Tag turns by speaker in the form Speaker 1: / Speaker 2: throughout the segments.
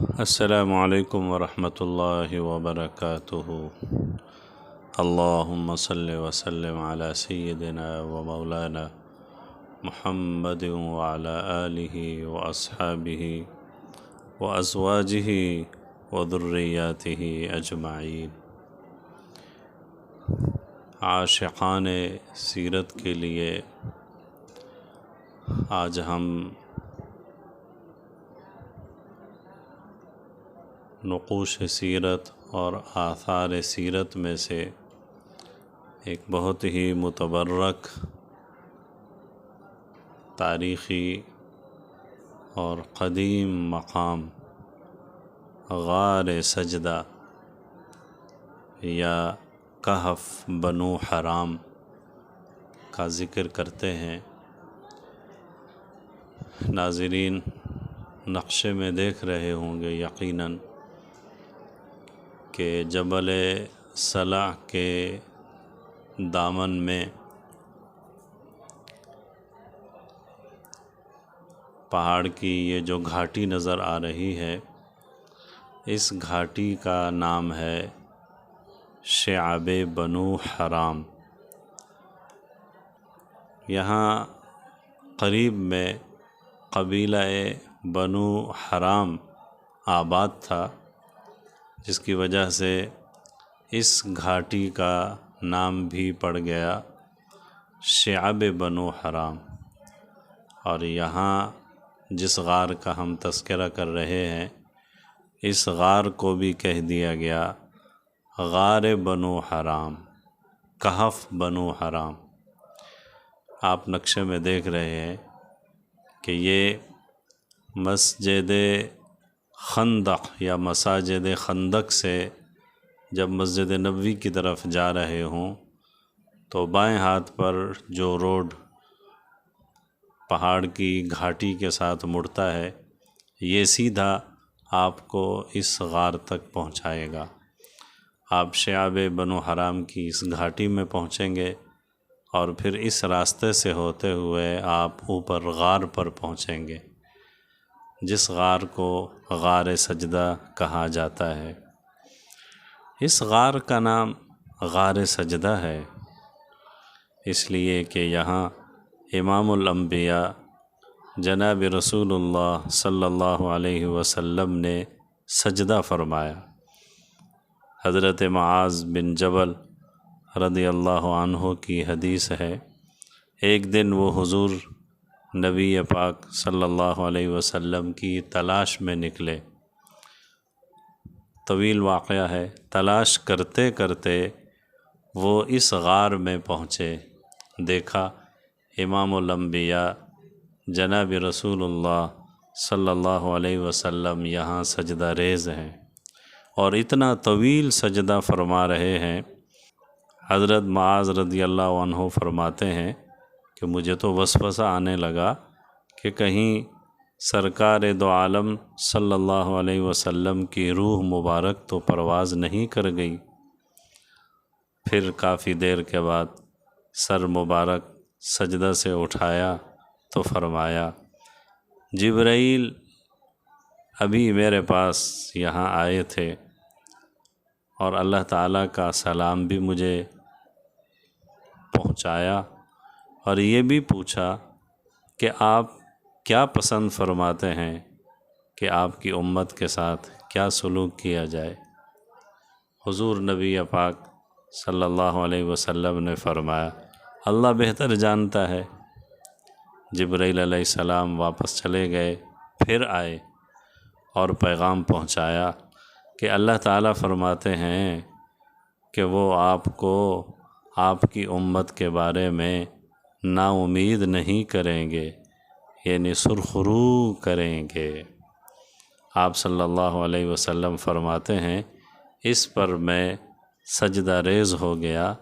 Speaker 1: السلام علیکم ورحمۃ اللہ وبرکاتہ۔ اللہم صلی وسلم علی سیدنا و مولانا محمد وعلی آلہ واصحابہ وازواجہ وذریاتہ اجمعین۔ عاشقان سیرت کے لیے آج ہم نقوش سیرت اور آثار سیرت میں سے ایک بہت ہی متبرک تاریخی اور قدیم مقام غار سجدہ یا کہف بنو حرام کا ذکر کرتے ہیں۔ ناظرین نقشے میں دیکھ رہے ہوں گے یقیناً کہ جبل صلع کے دامن میں پہاڑ کی یہ جو گھاٹی نظر آ رہی ہے، اس گھاٹی کا نام ہے شعب بنو حرام۔ یہاں قریب میں قبیلہ بنو حرام آباد تھا، جس کی وجہ سے اس گھاٹی کا نام بھی پڑ گیا شعب بنو حرام۔ اور یہاں جس غار کا ہم تذکرہ کر رہے ہیں، اس غار کو بھی کہہ دیا گیا غار بنو حرام، کہف بنو حرام۔ آپ نقشے میں دیکھ رہے ہیں کہ یہ مسجد خندق یا مساجد خندق سے جب مسجد نبوی کی طرف جا رہے ہوں تو بائیں ہاتھ پر جو روڈ پہاڑ کی گھاٹی کے ساتھ مڑتا ہے، یہ سیدھا آپ کو اس غار تک پہنچائے گا۔ آپ شعب بنو حرام کی اس گھاٹی میں پہنچیں گے اور پھر اس راستے سے ہوتے ہوئے آپ اوپر غار پر پہنچیں گے، جس غار کو غار سجدہ کہا جاتا ہے۔ اس غار کا نام غار سجدہ ہے اس لیے کہ یہاں امام الانبیاء جناب رسول اللہ صلی اللہ علیہ وسلم نے سجدہ فرمایا۔ حضرت معاذ بن جبل رضی اللہ عنہ کی حدیث ہے، ایک دن وہ حضور نبی پاک صلی اللہ علیہ وسلم کی تلاش میں نکلے۔ طویل واقعہ ہے۔ تلاش کرتے کرتے وہ اس غار میں پہنچے، دیکھا امام الانبیاء جناب رسول اللہ صلی اللہ علیہ وسلم یہاں سجدہ ریز ہیں اور اتنا طویل سجدہ فرما رہے ہیں۔ حضرت معاذ رضی اللہ عنہ فرماتے ہیں کہ مجھے تو وسوسہ آنے لگا کہ کہیں سرکار دو عالم صلی اللہ علیہ وسلم کی روح مبارک تو پرواز نہیں کر گئی۔ پھر کافی دیر کے بعد سر مبارک سجدہ سے اٹھایا تو فرمایا جبرائیل ابھی میرے پاس یہاں آئے تھے اور اللہ تعالیٰ کا سلام بھی مجھے پہنچایا اور یہ بھی پوچھا کہ آپ کیا پسند فرماتے ہیں کہ آپ کی امت کے ساتھ کیا سلوک کیا جائے۔ حضور نبی پاک صلی اللہ علیہ وسلم نے فرمایا اللہ بہتر جانتا ہے۔ جبرائیل علیہ السلام واپس چلے گئے، پھر آئے اور پیغام پہنچایا کہ اللہ تعالیٰ فرماتے ہیں کہ وہ آپ کو آپ کی امت کے بارے میں نا امید نہیں کریں گے، یعنی سرخرو کریں گے۔ آپ صلی اللہ علیہ وسلم فرماتے ہیں اس پر میں سجدہ ریز ہو گیا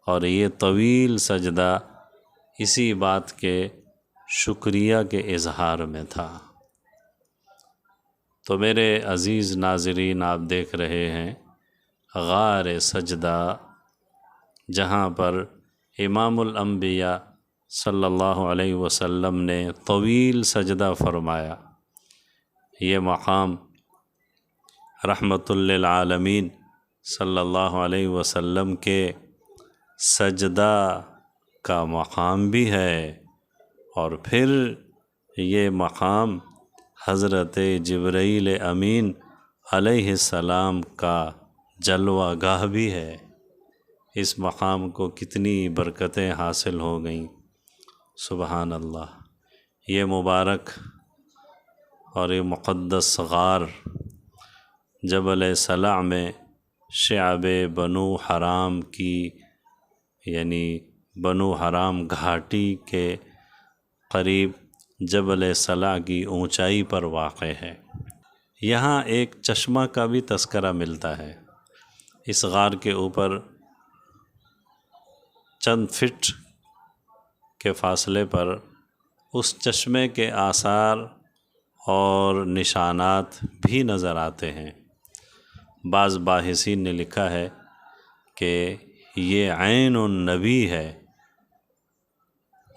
Speaker 1: اور یہ طویل سجدہ اسی بات کے شکریہ کے اظہار میں تھا۔ تو میرے عزیز ناظرین، آپ دیکھ رہے ہیں غار سجدہ، جہاں پر امام الانبیاء صلی اللہ علیہ وسلم نے طویل سجدہ فرمایا۔ یہ مقام رحمت للعالمین صلی اللہ علیہ وسلم کے سجدہ کا مقام بھی ہے، اور پھر یہ مقام حضرت جبرائیل امین علیہ السلام کا جلوہ گاہ بھی ہے۔ اس مقام کو کتنی برکتیں حاصل ہو گئیں، سبحان اللہ۔ یہ مبارک اور یہ مقدس غار جبل صلع میں شعب بنو حرام کی، یعنی بنو حرام گھاٹی کے قریب جبل صلع کی اونچائی پر واقع ہے۔ یہاں ایک چشمہ کا بھی تذکرہ ملتا ہے۔ اس غار کے اوپر چند فٹ کے فاصلے پر اس چشمے کے آثار اور نشانات بھی نظر آتے ہیں۔ بعض باحثین نے لکھا ہے کہ یہ عین النبی ہے،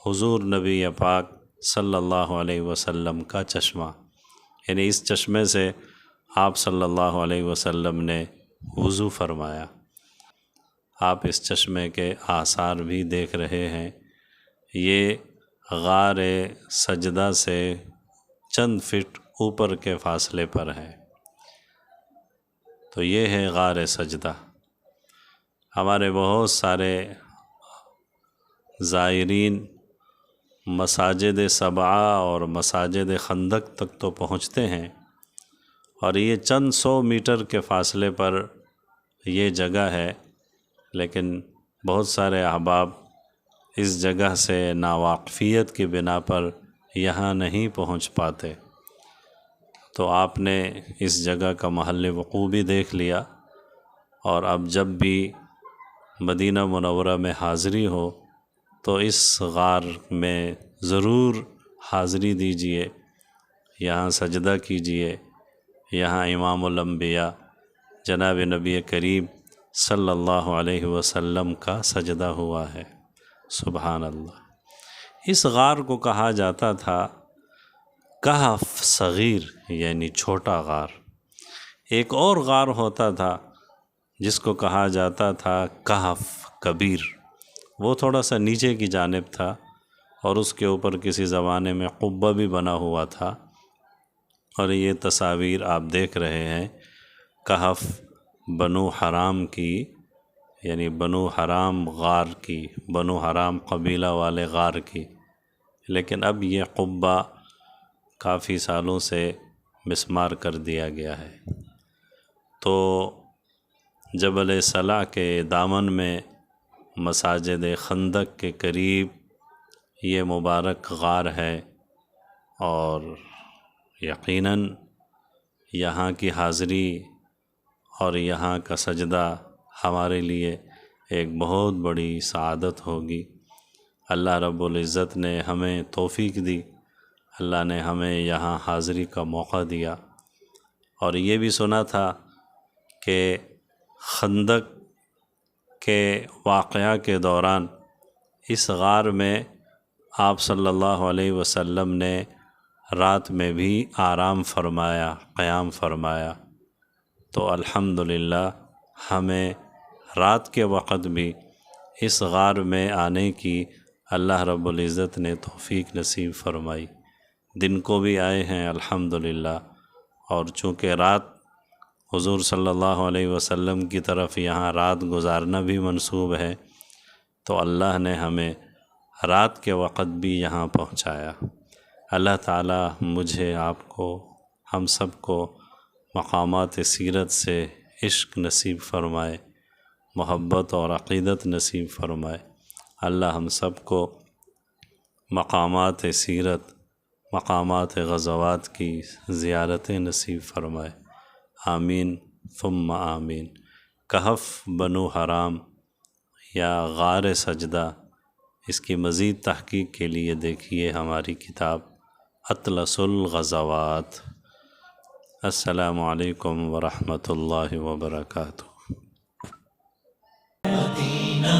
Speaker 1: حضور نبی پاک صلی اللہ علیہ وسلم کا چشمہ، یعنی اس چشمے سے آپ صلی اللہ علیہ وسلم نے وضو فرمایا۔ آپ اس چشمے کے آثار بھی دیکھ رہے ہیں۔ یہ غار سجدہ سے چند فٹ اوپر کے فاصلے پر ہے۔ تو یہ ہے غار سجدہ۔ ہمارے بہت سارے زائرین مساجد سبعہ اور مساجد خندق تک تو پہنچتے ہیں، اور یہ چند 100 میٹر کے فاصلے پر یہ جگہ ہے، لیکن بہت سارے احباب اس جگہ سے ناواقفیت کی بنا پر یہاں نہیں پہنچ پاتے۔ تو آپ نے اس جگہ کا محل وقوع بھی دیکھ لیا، اور اب جب بھی مدینہ منورہ میں حاضری ہو تو اس غار میں ضرور حاضری دیجئے، یہاں سجدہ کیجئے۔ یہاں امام الانبیاء جناب نبی کریم صلی اللہ علیہ وسلم کا سجدہ ہوا ہے، سبحان اللہ۔ اس غار کو کہا جاتا تھا کہف صغیر، یعنی چھوٹا غار۔ ایک اور غار ہوتا تھا جس کو کہا جاتا تھا کہف کبیر، وہ تھوڑا سا نیچے کی جانب تھا، اور اس کے اوپر کسی زمانے میں قبہ بھی بنا ہوا تھا۔ اور یہ تصاویر آپ دیکھ رہے ہیں کہف بنو حرام کی، یعنی بنو حرام غار کی، بنو حرام قبیلہ والے غار کی۔ لیکن اب یہ قبہ کافی سالوں سے مسمار کر دیا گیا ہے۔ تو جبل صلع کے دامن میں مساجد خندق کے قریب یہ مبارک غار ہے، اور یقیناً یہاں کی حاضری اور یہاں کا سجدہ ہمارے لیے ایک بہت بڑی سعادت ہوگی۔ اللہ رب العزت نے ہمیں توفیق دی، اللہ نے ہمیں یہاں حاضری کا موقع دیا۔ اور یہ بھی سنا تھا کہ خندق کے واقعہ کے دوران اس غار میں آپ صلی اللہ علیہ وسلم نے رات میں بھی آرام فرمایا، قیام فرمایا۔ تو الحمدللہ ہمیں رات کے وقت بھی اس غار میں آنے کی اللہ رب العزت نے توفیق نصیب فرمائی۔ دن کو بھی آئے ہیں الحمدللہ، اور چونکہ رات حضور صلی اللہ علیہ وسلم کی طرف یہاں رات گزارنا بھی منسوب ہے، تو اللہ نے ہمیں رات کے وقت بھی یہاں پہنچایا۔ اللہ تعالی مجھے، آپ کو، ہم سب کو مقامات سیرت سے عشق نصیب فرمائے، محبت اور عقیدت نصیب فرمائے۔ اللہ ہم سب کو مقامات سیرت، مقامات غزوات کی زیارتیں نصیب فرمائے، آمین ثم آمین۔ کہف بنو حرام یا غار سجدہ، اس کی مزید تحقیق کے لیے دیکھیے ہماری کتاب اطلس الغزوات۔ السلام علیکم ورحمۃ اللہ وبرکاتہ۔
Speaker 2: مدینہ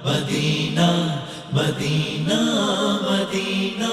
Speaker 2: مدینہ مدینہ مدینہ